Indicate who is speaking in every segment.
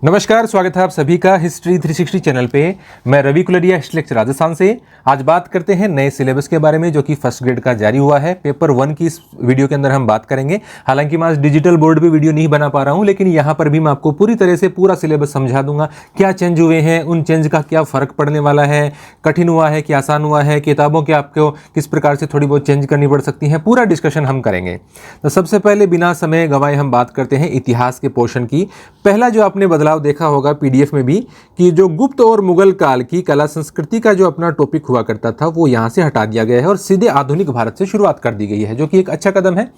Speaker 1: नमस्कार, स्वागत है आप सभी का हिस्ट्री 360 चैनल पे। मैं रवि कुलरिया, हिस्ट्री लेक्चर राजस्थान से। आज बात करते हैं नए सिलेबस के बारे में जो कि फर्स्ट ग्रेड का जारी हुआ है। पेपर 1 की इस वीडियो के अंदर हम बात करेंगे। हालांकि मैं आज डिजिटल बोर्ड पे वीडियो नहीं बना पा रहा हूं, लेकिन यहाँ पर भी मैं आपको पूरी तरह से पूरा सिलेबस समझा दूंगा। क्या चेंज हुए हैं, उन चेंज का क्या फर्क पड़ने वाला है, कठिन हुआ है कि आसान हुआ है, किताबों के आपको किस प्रकार से थोड़ी बहुत चेंज करनी पड़ सकती है, पूरा डिस्कशन हम करेंगे। तो सबसे पहले बिना समय गंवाए हम बात करते हैं इतिहास के पोर्शन की। पहला जो आपने बदलाव देखा होगा पीडीएफ में भी कि जो गुप्त और मुगल काल की कला संस्कृति का जो अपना टॉपिक हुआ करता था वो यहाँ से हटा दिया गया है और सीधे आधुनिक भारत से शुरुआत कर दी गई है, जो कि एक अच्छा कदम है।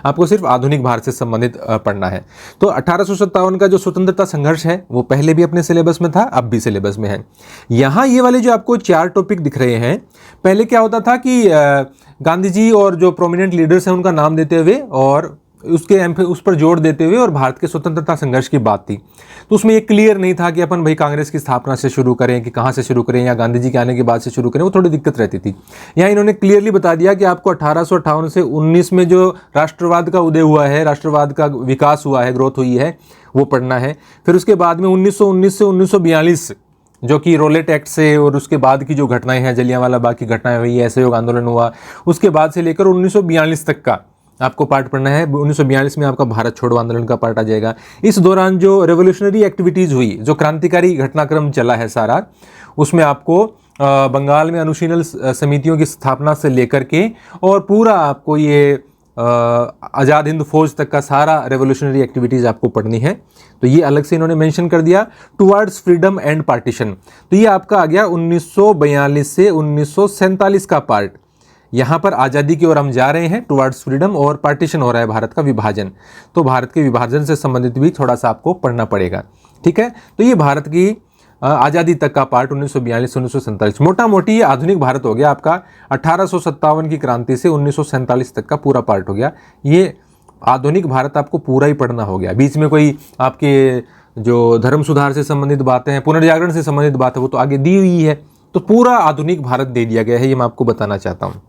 Speaker 1: आपको सिर्फ आधुनिक भारत से संबंधित पढ़ना है। तो 1857 का जो स्वतंत्रता संघर्ष है वो पहले भी अपने सिलेबस में था, अब भी सिलेबस में है। यहाँ ये वाले जो आपको 4 टॉपिक दिख रहे हैं, पहले क्या होता था कि गांधी जी और जो प्रोमिनेंट लीडर्स हैं उनका नाम देते हुए और उस पर जोर देते हुए और भारत के स्वतंत्रता संघर्ष की बात थी। तो उसमें ये क्लियर नहीं था कि अपन भाई कांग्रेस की स्थापना से शुरू करें कि कहाँ से शुरू करें या गांधी जी के आने के बाद से शुरू करें, वो थोड़ी दिक्कत रहती थी। यहाँ इन्होंने क्लियरली बता दिया कि आपको 1858 से 19 में जो राष्ट्रवाद का उदय हुआ है, राष्ट्रवाद का विकास हुआ है, ग्रोथ हुई है, वो पढ़ना है। फिर उसके बाद में 1919 से 1942 जो कि रोलेट एक्ट से और उसके बाद की जो घटनाएं हैं, जलियांवाला बाग की घटनाएं हुई, असहयोग आंदोलन हुआ, उसके बाद से लेकर 1942 तक का आपको पार्ट पढ़ना है। 1942 में आपका भारत छोड़ो आंदोलन का पार्ट आ जाएगा। इस दौरान जो रेवोल्यूशनरी एक्टिविटीज़ हुई, जो क्रांतिकारी घटनाक्रम चला है सारा, उसमें आपको बंगाल में अनुशीलन समितियों की स्थापना से लेकर के और पूरा आपको ये आज़ाद हिंद फौज तक का सारा रेवोल्यूशनरी एक्टिविटीज़ आपको पढ़नी है। तो ये अलग से इन्होंने मेंशन कर दिया। टुवर्ड्स फ्रीडम एंड पार्टीशन, तो ये आपका आ गया 1942 से 1947 का पार्ट। यहाँ पर आज़ादी की ओर हम जा रहे हैं, टुवर्ड्स फ्रीडम, और पार्टीशन हो रहा है भारत का विभाजन। तो भारत के विभाजन से संबंधित भी थोड़ा सा आपको पढ़ना पड़ेगा, ठीक है। तो ये भारत की आज़ादी तक का पार्ट 1942 से 1947, मोटा मोटी ये आधुनिक भारत हो गया आपका। 1857 की क्रांति से 1947 तक का पूरा पार्ट हो गया। ये आधुनिक भारत आपको पूरा ही पढ़ना हो गया। बीच में कोई आपके जो धर्म सुधार से संबंधित बातें हैं, पुनर्जागरण से संबंधित बात है, वो तो आगे दी हुई है। तो पूरा आधुनिक भारत दे दिया गया है, ये मैं आपको बताना चाहता हूँ।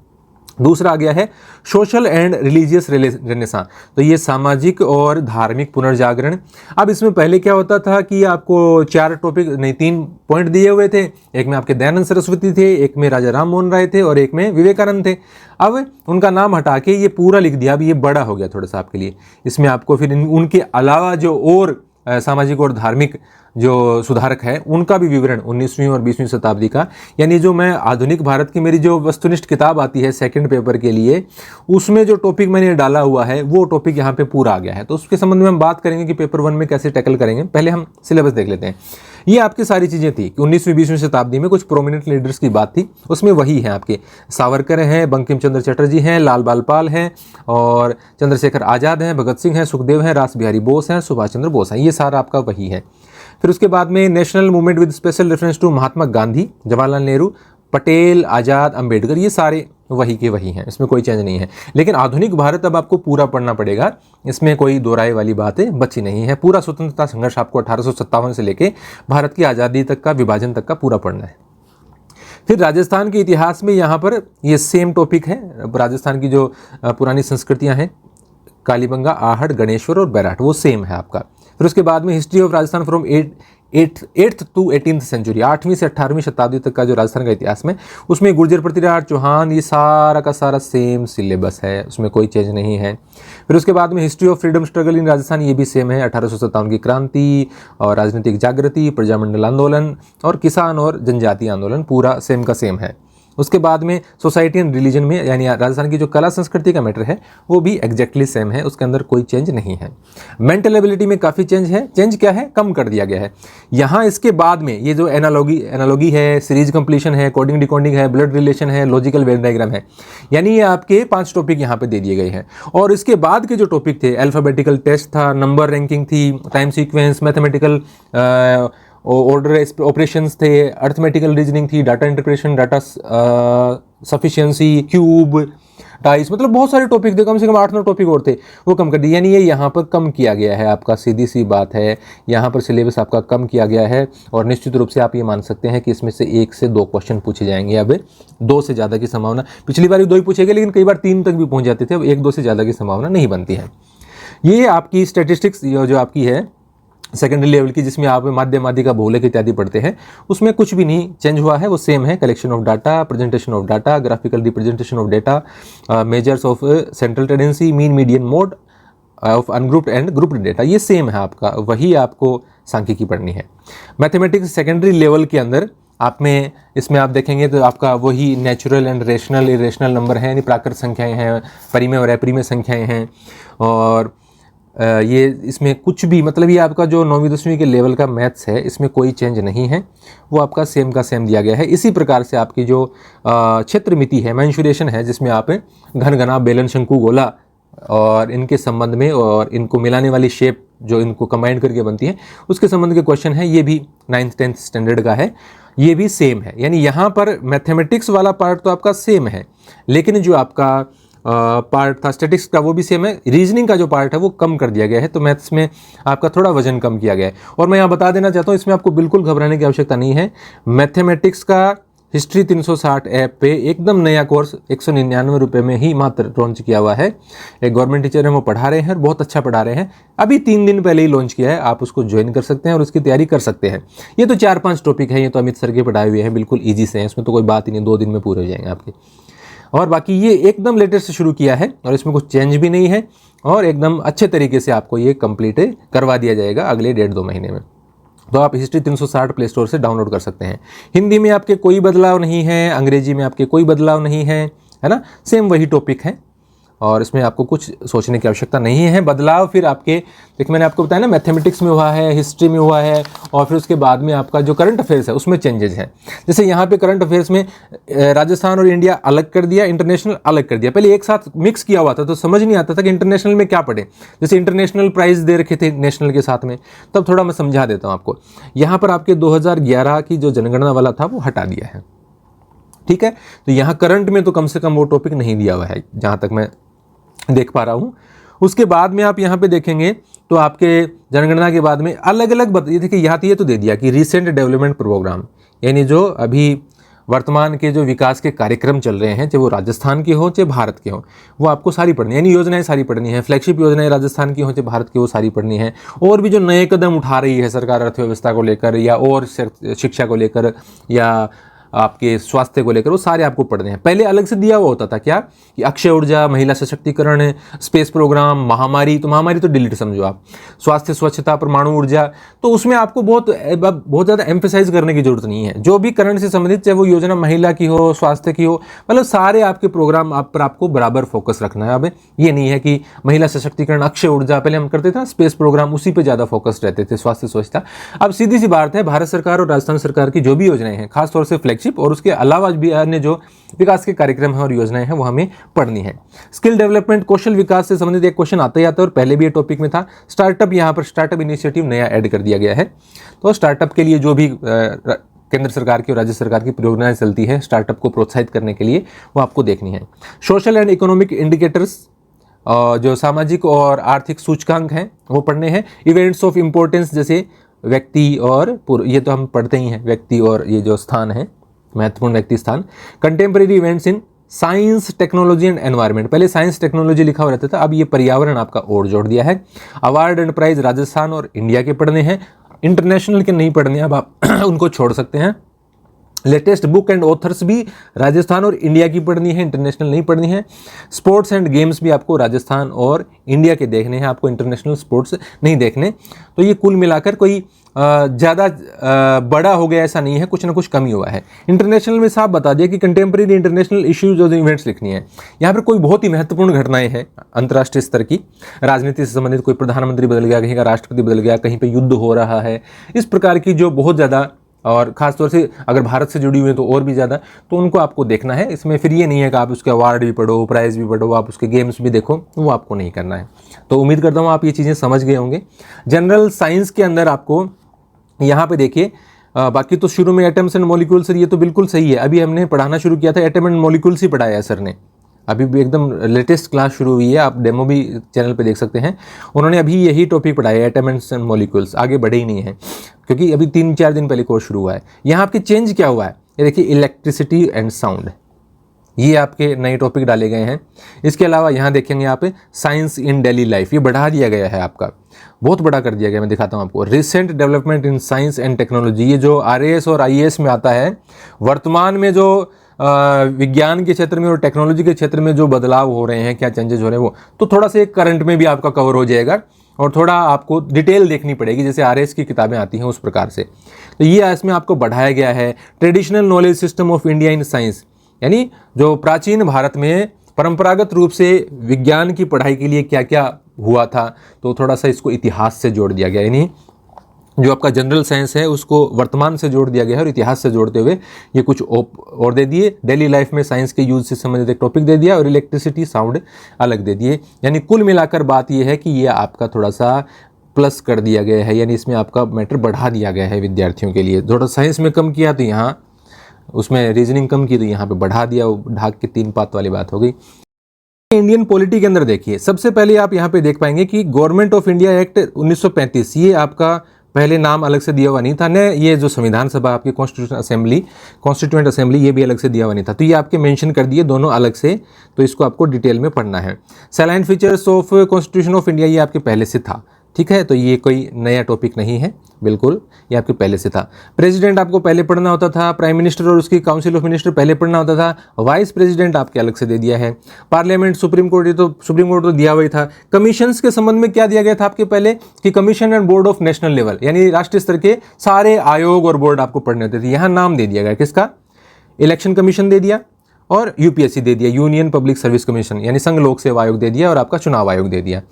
Speaker 1: दूसरा आ गया है सोशल एंड रिलीजियस रेनेसां, तो ये सामाजिक और धार्मिक पुनर्जागरण। अब इसमें पहले क्या होता था कि आपको 4 टॉपिक नहीं 3 पॉइंट दिए हुए थे। एक में आपके दयानंद सरस्वती थे, एक में राजा राम मोहन राय थे और एक में विवेकानंद थे। अब उनका नाम हटा के ये पूरा लिख दिया। अब ये बड़ा हो गया थोड़ा सा आपके लिए। इसमें आपको फिर उनके अलावा जो और सामाजिक और धार्मिक जो सुधारक है उनका भी विवरण 19वीं और 20वीं शताब्दी का, यानी जो मैं आधुनिक भारत की मेरी जो वस्तुनिष्ठ किताब आती है सेकंड पेपर के लिए, उसमें जो टॉपिक मैंने डाला हुआ है वो टॉपिक यहाँ पे पूरा आ गया है। तो उसके संबंध में हम बात करेंगे कि पेपर 1 में कैसे टैकल करेंगे। पहले हम सिलेबस देख लेते हैं। ये आपकी सारी चीज़ें थी कि 19वीं 20वीं शताब्दी में कुछ प्रोमिनेंट लीडर्स की बात थी। उसमें वही है आपके सावरकर हैं, बंकिम चंद्र चटर्जी हैं, लाल बाल पाल हैं और चंद्रशेखर आज़ाद हैं, भगत सिंह हैं, सुखदेव हैं, रास बिहारी बोस हैं, सुभाष चंद्र बोस हैं। ये सारा आपका वही है। फिर उसके बाद में national movement with special reference to Mahatma Gandhi, Jawaharlal Nehru, Patel, Azad, Ambedkar, ये सारे वही के वही हैं, इसमें कोई चेंज नहीं है। लेकिन आधुनिक भारत अब आपको पूरा पढ़ना पड़ेगा, इसमें कोई दो राय वाली बातें बची नहीं है। पूरा स्वतंत्रता संघर्ष आपको 1857 से लेके भारत की आज़ादी तक का, विभाजन तक का पूरा पढ़ना है। फिर राजस्थान के इतिहास में यहाँ पर ये सेम टॉपिक है। राजस्थान की जो पुरानी संस्कृतियाँ हैं, कालीबंगा, आहड़, गणेश्वर और बैराट, वो सेम है आपका। फिर उसके बाद में history of Rajasthan from 8th to 18th century, 8वीं से 18वीं शताब्दी तक का जो राजस्थान का इतिहास में, उसमें गुर्जर, पृथ्वीराज चौहान, ये सारा का सारा सेम सिलेबस है, उसमें कोई चेंज नहीं है। फिर उसके बाद में history of freedom struggle in Rajasthan, ये भी सेम है। 1857 की क्रांति और राजनीतिक जागृति, प्रजामंडल आंदोलन और किसान और जनजाति आंदोलन, पूरा सेम का सेम है। उसके बाद में सोसाइटी एंड रिलीजन में, यानी राजस्थान की जो कला संस्कृति का मैटर है वो भी एग्जैक्टली सेम है, उसके अंदर कोई चेंज नहीं है। मेंटल एबिलिटी में काफ़ी चेंज है। चेंज क्या है? कम कर दिया गया है। यहाँ इसके बाद में ये जो एनालॉगी है, सीरीज कंप्लीशन है, कोडिंग डिकोडिंग है, ब्लड रिलेशन है, लॉजिकल वेन डायग्राम है, यानी ये आपके 5 टॉपिक यहाँ पे दे दिए गए हैं। और इसके बाद के जो टॉपिक थे, अल्फाबेटिकल टेस्ट था, नंबर रैंकिंग थी, time sequence, mathematical order operations थे, अर्थमेटिकल रीजनिंग थी, data interpretation, data sufficiency, cube, dice, मतलब बहुत सारे टॉपिक थे, कम से कम 8-9 टॉपिक और थे, वो कम कर दिए। यानी ये यहाँ पर कम किया गया है आपका, सीधी सी बात है, यहाँ पर सिलेबस आपका कम किया गया है। और निश्चित रूप से आप ये मान सकते हैं कि इसमें से 1 से 2 क्वेश्चन पूछे जाएंगे। अब 2 से ज़्यादा की संभावना, पिछली बार 2 ही पूछे गए, लेकिन कई बार 3 तक भी पहुँच जाते थे। अब 1-2 से ज़्यादा की संभावना नहीं बनती है। ये आपकी स्टैटिस्टिक्स जो आपकी है सेकेंडरी लेवल की, जिसमें आप माध्यम माध्यिका भौतिक इत्यादि पढ़ते हैं, उसमें कुछ भी नहीं चेंज हुआ है, वो सेम है। Collection of data, presentation of data, graphical representation of data, measures of central tendency, mean median mode of ungrouped and grouped data, ये सेम है आपका, वही आपको सांख्यिकी पढ़नी है। मैथमेटिक्स सेकेंडरी लेवल के अंदर आप में इसमें आप देखेंगे तो आपका वही natural and rational irrational number है, यानी प्राकृत संख्याएं हैं, परिमेय और अपरिमेय संख्याएं हैं, और ये इसमें कुछ भी मतलब ये आपका जो 9वीं 10वीं के लेवल का मैथ्स है, इसमें कोई चेंज नहीं है, वो आपका सेम का सेम दिया गया है। इसी प्रकार से आपकी जो क्षेत्र मिति है, मेंसुरेशन है, जिसमें आप घन घना बेलन शंकु गोला और इनके संबंध में और इनको मिलाने वाली शेप जो इनको कंबाइंड करके बनती है, उसके संबंध के क्वेश्चन है, ये भी 9th 10th स्टैंडर्ड का है, ये भी सेम है। यानी यहाँ पर मैथमेटिक्स वाला पार्ट तो आपका सेम है, लेकिन जो आपका पार्ट था स्टैटिक्स का वो भी सेम है। रीजनिंग का जो पार्ट है वो कम कर दिया गया है, तो मैथ्स में आपका थोड़ा वजन कम किया गया है। और मैं यहाँ बता देना चाहता हूँ, इसमें आपको बिल्कुल घबराने की आवश्यकता नहीं है। मैथमेटिक्स का हिस्ट्री 360 ऐप पे एकदम नया कोर्स 199 रुपये में ही मात्र लॉन्च किया हुआ है। एक गवर्नमेंट टीचर है, वो पढ़ा रहे हैं और बहुत अच्छा पढ़ा रहे हैं, अभी 3 दिन पहले ही लॉन्च किया है। आप उसको ज्वाइन कर सकते हैं और उसकी तैयारी कर सकते हैं। ये तो 4-5 टॉपिक है, ये तो अमित सर के पढ़ाए हुए हैं, बिल्कुल ईजी से हैं, इसमें तो कोई बात ही नहीं, 2 दिन में पूरे हो जाएंगे आपके। और बाकी ये एकदम लेटेस्ट शुरू किया है और इसमें कुछ चेंज भी नहीं है, और एकदम अच्छे तरीके से आपको ये कंप्लीट करवा दिया जाएगा अगले 1.5-2 महीने में। तो आप हिस्ट्री 360 प्ले स्टोर से डाउनलोड कर सकते हैं। हिंदी में आपके कोई बदलाव नहीं है, अंग्रेजी में आपके कोई बदलाव नहीं है, है ना, सेम वही टॉपिक है, और इसमें आपको कुछ सोचने की आवश्यकता नहीं है। बदलाव फिर आपके, देखिए मैंने आपको बताया ना, मैथमेटिक्स में हुआ है, हिस्ट्री में हुआ है, और फिर उसके बाद में आपका जो करंट अफेयर्स है उसमें चेंजेस हैं। जैसे यहाँ पे करंट अफेयर्स में राजस्थान और इंडिया अलग कर दिया, इंटरनेशनल अलग कर दिया। पहले एक साथ मिक्स किया हुआ था तो समझ नहीं आता था कि इंटरनेशनल में क्या पढ़े। जैसे इंटरनेशनल प्राइज दे रखे थे नेशनल के साथ में, तब थोड़ा मैं समझा देता हूँ आपको। यहाँ पर आपके 2011 की जो जनगणना वाला था वो हटा दिया है, ठीक है। तो यहाँ करंट में तो कम से कम वो टॉपिक नहीं दिया हुआ है, जहाँ तक मैं देख पा रहा हूँ। उसके बाद में आप यहाँ पे देखेंगे तो आपके जनगणना के बाद में अलग अलग ये देखिए, यहाँ ये तो दे दिया कि रिसेंट डेवलपमेंट प्रोग्राम, यानी जो अभी वर्तमान के जो विकास के कार्यक्रम चल रहे हैं, चाहे वो राजस्थान के हो चाहे भारत के हो, वो आपको सारी पढ़नी है, यानी योजनाएं सारी पढ़नी है। फ्लैगशिप योजनाएं राजस्थान की हो चाहे भारत की, वो सारी पढ़नी है। और भी जो नए कदम उठा रही है सरकार अर्थव्यवस्था को लेकर, या और शिक्षा को लेकर, या आपके स्वास्थ्य को लेकर, वो सारे आपको पढ़ने हैं। पहले अलग से दिया हुआ होता था क्या, कि अक्षय ऊर्जा, महिला सशक्तिकरण, स्पेस प्रोग्राम, महामारी, तो महामारी तो डिलीट समझो आप, स्वास्थ्य स्वच्छता, परमाणु ऊर्जा, तो उसमें आपको बहुत ज़्यादा एम्फेसाइज करने की जरूरत नहीं है। जो भी करंट से संबंधित, चाहे वो योजना महिला की हो, स्वास्थ्य की हो, मतलब सारे आपके प्रोग्राम आप पर आपको बराबर फोकस रखना है। अब ये नहीं है कि महिला सशक्तिकरण, अक्षय ऊर्जा, पहले हम करते थे ना स्पेस प्रोग्राम, उसी पर ज़्यादा फोकस रहते थे, स्वास्थ्य स्वच्छता। अब सीधी सी बात है, भारत सरकार और राजस्थान सरकार की जो भी योजनाएं हैं, खासतौर से फ्लैगशिप और उसके अलावा भी अन्य जो विकास के कार्यक्रम हैं और योजनाएं हैं, वो हमें पढ़नी है। स्किल डेवलपमेंट, कौशल विकास से संबंधित एक क्वेश्चन आता ही आता है, और पहले भी ये टॉपिक में था। स्टार्टअप, यहाँ पर स्टार्टअप इनिशिएटिव नया ऐड कर दिया गया है। तो स्टार्टअप के लिए जो भी केंद्र सरकार की और राज्य सरकार की योजनाएं चलती है स्टार्टअप को प्रोत्साहित करने के लिए, वो आपको देखनी है। सोशल एंड इकोनॉमिक इंडिकेटर्स, जो सामाजिक और आर्थिक सूचकांक हैं, वो पढ़ने हैं। इवेंट्स ऑफ इंपॉर्टेंस, जैसे व्यक्ति और ये तो हम पढ़ते ही हैं, व्यक्ति और ये जो स्थान है, महत्वपूर्ण व्यक्ति स्थान। Contemporary events in science, technology and environment, पहले साइंस टेक्नोलॉजी लिखा हुआ रहता था, अब ये पर्यावरण आपका और जोड़ दिया है। अवार्ड एंड प्राइज राजस्थान और इंडिया के पढ़ने हैं, इंटरनेशनल के नहीं पढ़ने, अब आप उनको छोड़ सकते हैं। लेटेस्ट बुक एंड ऑथर्स भी राजस्थान और इंडिया की पढ़नी है, इंटरनेशनल नहीं पढ़नी है। स्पोर्ट्स एंड गेम्स भी आपको राजस्थान और इंडिया के देखने हैं, आपको इंटरनेशनल स्पोर्ट्स नहीं देखने। तो ये कुल मिलाकर कोई ज़्यादा बड़ा हो गया ऐसा नहीं है, कुछ ना कुछ कमी हुआ है। इंटरनेशनल में साफ बता दिया कि कंटेम्प्रेरी इंटरनेशनल इश्यूज और इवेंट्स लिखनी है। यहाँ पर कोई बहुत ही महत्वपूर्ण घटनाएं हैं अंतर्राष्ट्रीय स्तर की, राजनीति से संबंधित, कोई प्रधानमंत्री बदल गया, कहीं का राष्ट्रपति बदल गया, कहीं पर युद्ध हो रहा है, इस प्रकार की जो बहुत ज़्यादा, और ख़ासतौर से अगर भारत से जुड़ी हुई है तो और भी ज़्यादा, तो उनको आपको देखना है। इसमें फिर ये नहीं है कि आप उसके अवार्ड भी पढ़ो, प्राइज़ भी पढ़ो, आप उसके गेम्स भी देखो, वो आपको नहीं करना है। तो उम्मीद करता हूँ आप ये चीज़ें समझ गए होंगे। जनरल साइंस के अंदर आपको यहाँ पे देखिए, बाकी तो शुरू में एटम्स एंड मॉलिक्यूल्स, ये तो बिल्कुल सही है, अभी हमने पढ़ाना शुरू किया था, एटम एंड मॉलिक्यूल्स ही पढ़ाया है सर ने, अभी भी एकदम लेटेस्ट क्लास शुरू हुई है, आप डेमो भी चैनल पे देख सकते हैं। उन्होंने अभी यही टॉपिक पढ़ाया है, एटम एंड मॉलिक्यूल्स, आगे बढ़े ही नहीं है, क्योंकि अभी 3-4 दिन पहले कोर्स शुरू हुआ है। यहाँ आपके चेंज क्या हुआ है, ये देखिए, इलेक्ट्रिसिटी एंड साउंड, ये आपके नए टॉपिक डाले गए हैं। इसके अलावा यहाँ देखेंगे आप साइंस इन डेली लाइफ, ये बढ़ा दिया गया है आपका। बहुत बड़ा कर दिया गया। मैं दिखाता हूँ आपको, recent development in science and technology. ये जो RAS और IAS में आता है, वर्तमान में जो विज्ञान के क्षेत्र में और टेक्नोलॉजी के क्षेत्र में जो बदलाव हो रहे हैं, क्या चेंजेस हो रहे हैं, वो तो थोड़ा सा एक करंट में भी आपका कवर हो जाएगा और थोड़ा आपको डिटेल देखनी पड़ेगी, जैसे RAS की किताबें आती हैं उस प्रकार से। तो ये इसमें आपको बढ़ाया गया है। Traditional knowledge system of India in science, यानी जो प्राचीन भारत में परंपरागत रूप से विज्ञान की पढ़ाई के लिए क्या क्या हुआ था, तो थोड़ा सा इसको इतिहास से जोड़ दिया गया। यानी जो आपका जनरल साइंस है उसको वर्तमान से जोड़ दिया गया है और इतिहास से जोड़ते हुए ये कुछ और दे दिए। डेली लाइफ में साइंस के यूज से संबंधित एक टॉपिक दे दिया और इलेक्ट्रिसिटी साउंड अलग दे दिए। यानी कुल मिलाकर बात ये है कि ये आपका थोड़ा सा प्लस कर दिया गया है, यानी इसमें आपका मैटर बढ़ा दिया गया है विद्यार्थियों के लिए। थोड़ा साइंस में कम किया तो यहाँ, उसमें रीजनिंग कम की तो यहाँ पे बढ़ा दिया, ढाक के 3 पात वाली बात हो गई। इंडियन पॉलिटी के अंदर देखिए, सबसे पहले आप यहाँ पे देख पाएंगे कि गवर्नमेंट ऑफ इंडिया एक्ट 1935, ये आपका पहले नाम अलग से दिया हुआ नहीं था न, ये जो संविधान सभा आपकी कॉन्स्टिट्यूएंट असेंबली, ये भी अलग से दिया हुआ नहीं था, तो ये आपके मेंशन कर दिए दोनों अलग से, तो इसको आपको डिटेल में पढ़ना है। Saline features of constitution of India, ये आपके पहले से था, ठीक है, तो ये कोई नया टॉपिक नहीं है, बिल्कुल ये आपके पहले से था। प्रेसिडेंट आपको पहले पढ़ना होता था, प्राइम मिनिस्टर और उसकी काउंसिल ऑफ मिनिस्टर पहले पढ़ना होता था, वाइस प्रेसिडेंट आपके अलग से दे दिया है। पार्लियामेंट, सुप्रीम कोर्ट, ये तो सुप्रीम कोर्ट तो दिया हुआ ही था। कमीशंस के संबंध में क्या दिया गया था आपके पहले कि commission and board of national level, यानी राष्ट्रीय स्तर के सारे आयोग और बोर्ड आपको पढ़ने होते थे। यहाँ नाम दे दिया गया किसका, इलेक्शन कमीशन दे दिया और UPSC दे दिया, यूनियन पब्लिक सर्विस कमीशन, यानी संघ लोक सेवा आयोग दे दिया और आपका चुनाव आयोग दे दिया।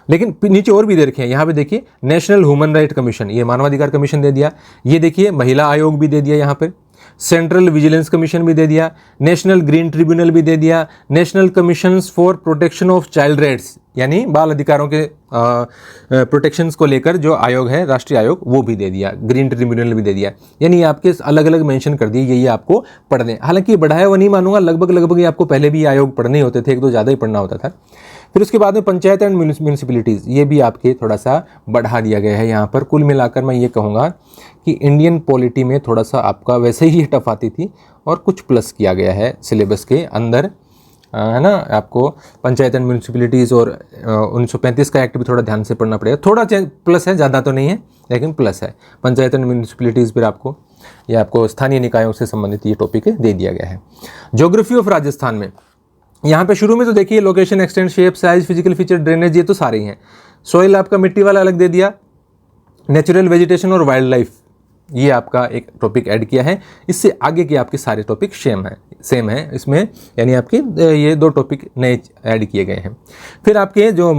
Speaker 1: लेकिन नीचे और भी दे रखे हैं, यहाँ पे देखिए नेशनल ह्यूमन राइट कमीशन, ये मानवाधिकार कमीशन दे दिया। ये देखिए महिला आयोग भी दे दिया यहाँ पे, सेंट्रल विजिलेंस कमीशन भी दे दिया, नेशनल ग्रीन ट्रिब्यूनल भी दे दिया, national commissions for protection of child rights, यानी बाल अधिकारों के प्रोटेक्शंस को लेकर जो आयोग है, राष्ट्रीय आयोग, वो भी दे दिया, ग्रीन ट्रिब्यूनल भी दे दिया। यानी आपके अलग अलग मेंशन कर दिए, ये आपको पढ़ने। हालांकि बढ़ाया हुआ नहीं मानूंगा, लगभग ये आपको पहले भी आयोग पढ़ने होते थे, 1-2 ज़्यादा ही पढ़ना होता था। फिर उसके बाद में पंचायत एंड म्यूनिसिपैलिटीज़, ये भी आपके थोड़ा सा बढ़ा दिया गया है यहाँ पर। कुल मिलाकर मैं ये कहूँगा कि इंडियन पॉलिटी में थोड़ा सा आपका वैसे ही टफ आती थी और कुछ प्लस किया गया है सिलेबस के अंदर, है ना। आपको पंचायत एंड म्यूनिसिपैलिटीज़ और 1935 का एक्ट भी थोड़ा ध्यान से पढ़ना पड़ेगा, थोड़ा प्लस है, ज़्यादा तो नहीं है लेकिन प्लस है। पंचायत एंड म्यूनिसिपैलिटीज़ फिर आपको, ये आपको स्थानीय निकायों से संबंधित ये टॉपिक दे दिया गया है। ज्योग्राफी ऑफ राजस्थान में यहाँ पे शुरू में तो देखिए location, extent, shape, size, physical feature, drainage, ये तो सारे ही हैं। सॉइल आपका मिट्टी वाला अलग दे दिया, नेचुरल वेजिटेशन और वाइल्ड लाइफ, ये आपका एक टॉपिक ऐड किया है। इससे आगे के आपके सारे टॉपिक सेम है इसमें, यानी आपके ये 2 टॉपिक नए ऐड किए गए हैं। फिर आपके जो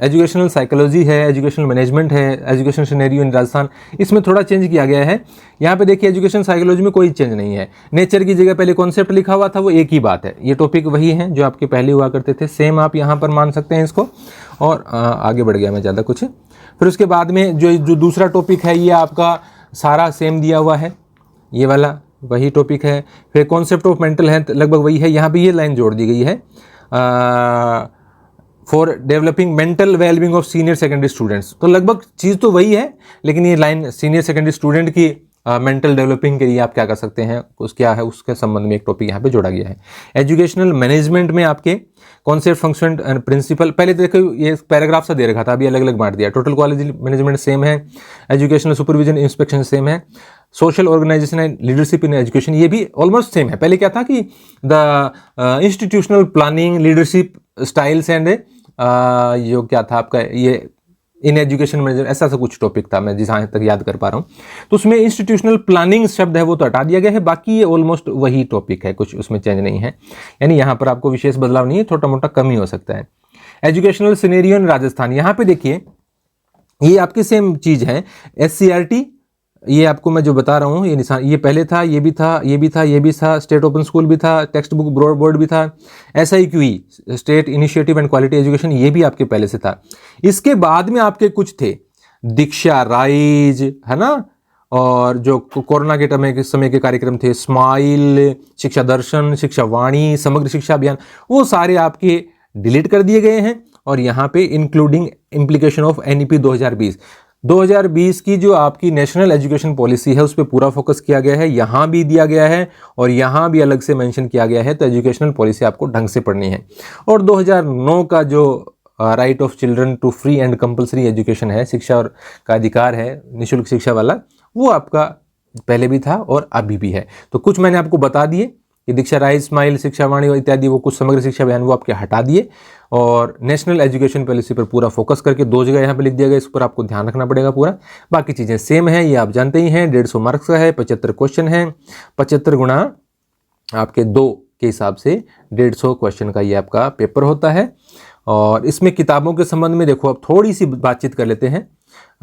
Speaker 1: एजुकेशनल साइकोलॉजी है, एजुकेशनल मैनेजमेंट है, एजुकेशन सिनेरियो इन राजस्थान, इसमें थोड़ा चेंज किया गया है। यहाँ पे देखिए एजुकेशन साइकोलॉजी में कोई चेंज नहीं है, नेचर की जगह पहले कॉन्सेप्ट लिखा हुआ था, वो एक ही बात है। ये टॉपिक वही हैं जो आपके पहले हुआ करते थे, सेम आप यहाँ पर मान सकते हैं इसको। और आगे बढ़ गया मैं ज़्यादा कुछ। फिर उसके बाद में जो दूसरा टॉपिक है, ये आपका सारा सेम दिया हुआ है, ये वाला वही टॉपिक है। फिर कॉन्सेप्ट ऑफ मेंटल हेल्थ लगभग वही है, यहाँ पे ये लाइन जोड़ दी गई है, for developing mental wellbeing of senior secondary students, तो लगभग चीज़ तो वही है, लेकिन ये लाइन सीनियर सेकेंडरी स्टूडेंट की मेंटल डेवलपिंग के लिए आप क्या कर सकते हैं, क्या है, उसके संबंध में एक टॉपिक यहाँ पे जोड़ा गया है। एजुकेशनल मैनेजमेंट में आपके कॉन्सेप्ट, फंक्शन एंड प्रिंसिपल, पहले देखो ये पैराग्राफ सा दे रखा था, अभी अलग अलग बांट दिया। टोटल कॉलेज मैनेजमेंट सेम है, एजुकेशनल सुपरविजन इंस्पेक्शन सेम है, social organization and leadership in education, ये भी ऑलमोस्ट सेम है। पहले क्या था कि the institutional planning, leadership styles and जो क्या था आपका ये इन एजुकेशन मैनेजर, ऐसा सा कुछ टॉपिक था, मैं जहाँ तक याद कर पा रहा हूँ। तो उसमें इंस्टीट्यूशनल प्लानिंग शब्द है वो तो हटा दिया गया है, बाकी ये ऑलमोस्ट वही टॉपिक है, कुछ उसमें चेंज नहीं है, यानी यहाँ पर आपको विशेष बदलाव नहीं है, छोटा मोटा कम ही हो सकता है। एजुकेशनल सिनेरियो इन राजस्थान, यहाँ पे देखिए ये आपकी सेम चीज़ है। SCRT, ये आपको मैं जो बता रहा हूँ, ये निशान, ये पहले था, ये भी था, ये भी था, ये भी था, स्टेट ओपन स्कूल भी था, टेक्स्ट बुक बोर्ड भी था, SIQE state initiative and quality education, ये भी आपके पहले से था। इसके बाद में आपके कुछ थे, दीक्षा राइज, है ना, और जो कोरोना के समय के कार्यक्रम थे, स्माइल, शिक्षा दर्शन, शिक्षा वाणी, समग्र शिक्षा अभियान, वो सारे आपके डिलीट कर दिए गए हैं। और यहाँ पे इंक्लूडिंग इम्प्लीकेशन ऑफ NEP 2020 की जो आपकी नेशनल एजुकेशन पॉलिसी है उस पर पूरा फोकस किया गया है, यहाँ भी दिया गया है और यहाँ भी अलग से मेंशन किया गया है। तो एजुकेशनल पॉलिसी आपको ढंग से पढ़नी है। और 2009 का जो right of children to free and compulsory education है, शिक्षा और का अधिकार है, निःशुल्क शिक्षा वाला, वो आपका पहले भी था और अभी भी है। तो कुछ मैंने आपको बता दिए कि दीक्षा राय स्माइल, शिक्षा वाणी इत्यादि, वो कुछ समग्र शिक्षा अभियान वो आपके हटा दिए, और नेशनल एजुकेशन पॉलिसी पर पूरा फोकस करके 2 जगह यहाँ पे लिख दिया गया, इस पर आपको ध्यान रखना पड़ेगा पूरा। बाकी चीज़ें सेम है, ये आप जानते ही हैं। 150 मार्क्स का है, 75 क्वेश्चन है, 75 गुणा आपके 2 के हिसाब से 150 क्वेश्चन का ये आपका पेपर होता है। और इसमें किताबों के संबंध में देखो अब थोड़ी सी बातचीत कर लेते हैं,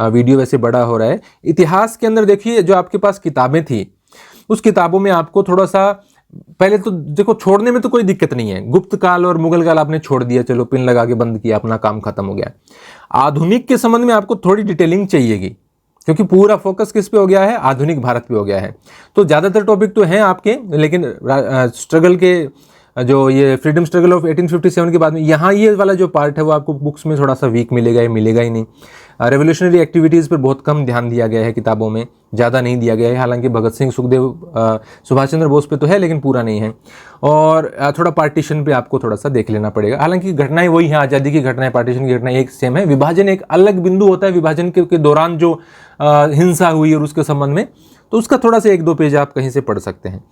Speaker 1: वीडियो वैसे बड़ा हो रहा है। इतिहास के अंदर देखिए जो आपके पास किताबें थी, उस किताबों में आपको थोड़ा सा पहले तो देखो, छोड़ने में तो कोई दिक्कत नहीं है। गुप्त काल और मुगल काल आपने छोड़ दिया, चलो पिन लगा के बंद किया, अपना काम खत्म हो गया। आधुनिक के संबंध में आपको थोड़ी डिटेलिंग चाहिएगी, क्योंकि पूरा फोकस किस पे हो गया है, आधुनिक भारत पे हो गया है। तो ज़्यादातर टॉपिक तो हैं आपके, लेकिन स्ट्रगल के जो ये फ्रीडम स्ट्रगल ऑफ 1857 के बाद में यहाँ ये वाला जो पार्ट है वो आपको बुक्स में थोड़ा सा वीक मिलेगा, ये मिलेगा ही नहीं। रेवोल्यूशनरी एक्टिविटीज़ पर बहुत कम ध्यान दिया गया है किताबों में, ज़्यादा नहीं दिया गया है। हालांकि भगत सिंह, सुखदेव, सुभाष चंद्र बोस पे तो है, लेकिन पूरा नहीं है। और थोड़ा पार्टीशन पे आपको थोड़ा सा देख लेना पड़ेगा। हालांकि घटनाएं वही हैं, आज़ादी की घटनाएं, पार्टीशन की घटनाएं एक सेम है। विभाजन एक अलग बिंदु होता है, विभाजन के दौरान जो हिंसा हुई और उसके संबंध में, तो उसका थोड़ा सा 1-2 पेज आप कहीं से पढ़ सकते हैं।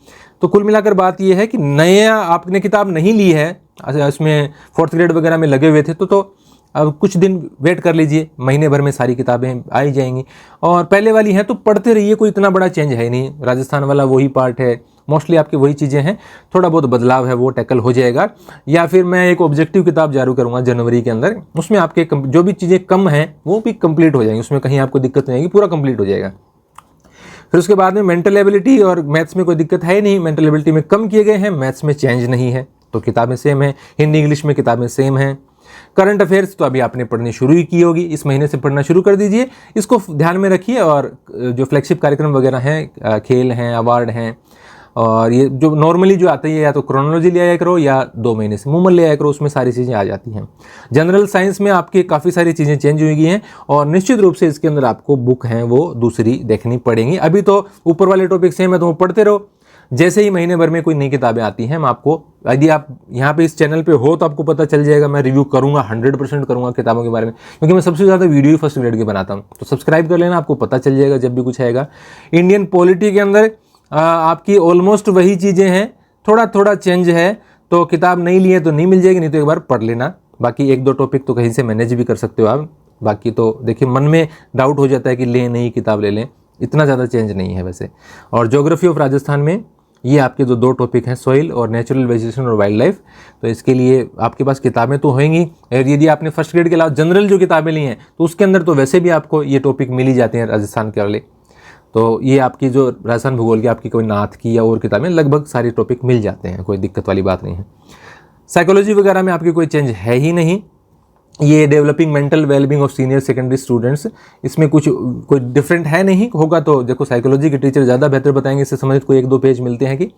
Speaker 1: तो कुल मिलाकर बात यह है कि नया आपने किताब नहीं ली है, इसमें 4th ग्रेड वगैरह में लगे हुए थे, तो अब कुछ दिन वेट कर लीजिए, महीने भर में सारी किताबें आ ही जाएंगी। और पहले वाली हैं तो पढ़ते रहिए, कोई इतना बड़ा चेंज है नहीं। राजस्थान वाला वही पार्ट है, मोस्टली आपकी वही चीज़ें हैं, थोड़ा बहुत बदलाव है वो टैकल हो जाएगा। या फिर मैं एक ऑब्जेक्टिव किताब जारी करूँगा जनवरी के अंदर, उसमें आपके जो भी चीज़ें कम हैं वो भी कंप्लीट हो जाएंगी, उसमें कहीं आपको दिक्कत नहीं आएगी, पूरा कंप्लीट हो जाएगा। फिर उसके बाद में मेंटल एबिलिटी और मैथ्स में कोई दिक्कत है नहीं, मेंटल एबिलिटी में कम किए गए हैं, मैथ्स में चेंज नहीं है, तो किताबें सेम है। हिंदी इंग्लिश में किताबें सेम हैं। करंट अफेयर्स तो अभी आपने पढ़नी शुरू ही की होगी, इस महीने से पढ़ना शुरू कर दीजिए, इसको ध्यान में रखिए। और जो फ्लैगशिप कार्यक्रम वगैरह हैं, खेल हैं, अवार्ड हैं, और ये जो नॉर्मली जो आते हैं, या तो क्रोनोलॉजी ले आया करो या 2 महीने से मूमल ले आया करो, उसमें सारी चीज़ें आ जाती हैं। जनरल साइंस में आपकी काफ़ी सारी चीज़ें चेंज हुई हैं, और निश्चित रूप से इसके अंदर आपको बुक हैं वो दूसरी देखनी पड़ेंगी। अभी तो ऊपर वाले टॉपिक सेम है, तो वो पढ़ते रहो। जैसे ही महीने भर में कोई नई किताबें आती हैं, मैं आपको, यदि आप यहाँ पे इस चैनल पे हो तो आपको पता चल जाएगा, मैं रिव्यू करूँगा, 100% करूँगा किताबों के बारे में, क्योंकि मैं सबसे ज़्यादा वीडियो ही 1st ग्रेड के बनाता हूँ। तो सब्सक्राइब कर लेना, आपको पता चल जाएगा जब भी कुछ आएगा। इंडियन पॉलिटी के अंदर आपकी ऑलमोस्ट वही चीज़ें हैं, थोड़ा थोड़ा चेंज है। तो किताब नहीं ली है तो नहीं मिल जाएगी, नहीं तो एक बार पढ़ लेना। बाकी 1-2 टॉपिक तो कहीं से मैनेज भी कर सकते हो आप। बाकी तो देखिए, मन में डाउट हो जाता है कि लें नहीं, किताब ले लें, इतना ज़्यादा चेंज नहीं है वैसे। और ज्योग्राफी ऑफ राजस्थान में ये आपके जो 2 टॉपिक हैं, सॉइल और नेचुरल वेजिटेशन और वाइल्ड लाइफ, तो इसके लिए आपके पास किताबें तो होंगी। और यदि आपने 1st ग्रेड के अलावा जनरल जो किताबें ली हैं, तो उसके अंदर तो वैसे भी आपको ये टॉपिक मिल ही जाते हैं राजस्थान के वाले। तो ये आपकी जो राजस्थान भूगोल की, आपकी कोई नाथ की या और किताबें, लगभग सारे टॉपिक मिल जाते हैं, कोई दिक्कत वाली बात नहीं है। साइकोलॉजी वगैरह में आपकी कोई चेंज है ही नहीं। ये developing mental wellbeing of senior secondary students, इसमें कोई डिफरेंट है नहीं। होगा तो देखो, साइकोलॉजी के टीचर ज़्यादा बेहतर बताएंगे, इससे संबंधित कोई 1-2 पेज मिलते हैं कि।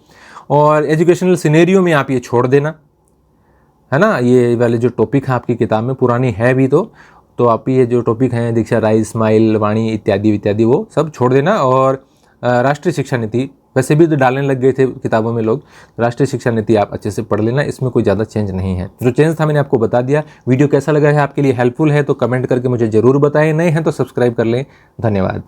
Speaker 1: और एजुकेशनल सिनेरियो में आप ये छोड़ देना, है ना, ये वाले जो टॉपिक है आपकी किताब में पुरानी है भी तो आप ये जो टॉपिक हैं, दीक्षा राय स्माइल, वाणी इत्यादि इत्यादि, वो सब छोड़ देना। और राष्ट्रीय शिक्षा नीति वैसे भी तो डालने लग गए थे किताबों में लोग, राष्ट्रीय शिक्षा नीति आप अच्छे से पढ़ लेना, इसमें कोई ज़्यादा चेंज नहीं है। जो चेंज था मैंने आपको बता दिया। वीडियो कैसा लगा है, आपके लिए हेल्पफुल है तो कमेंट करके मुझे ज़रूर बताएं, नए हैं तो सब्सक्राइब कर लें। धन्यवाद।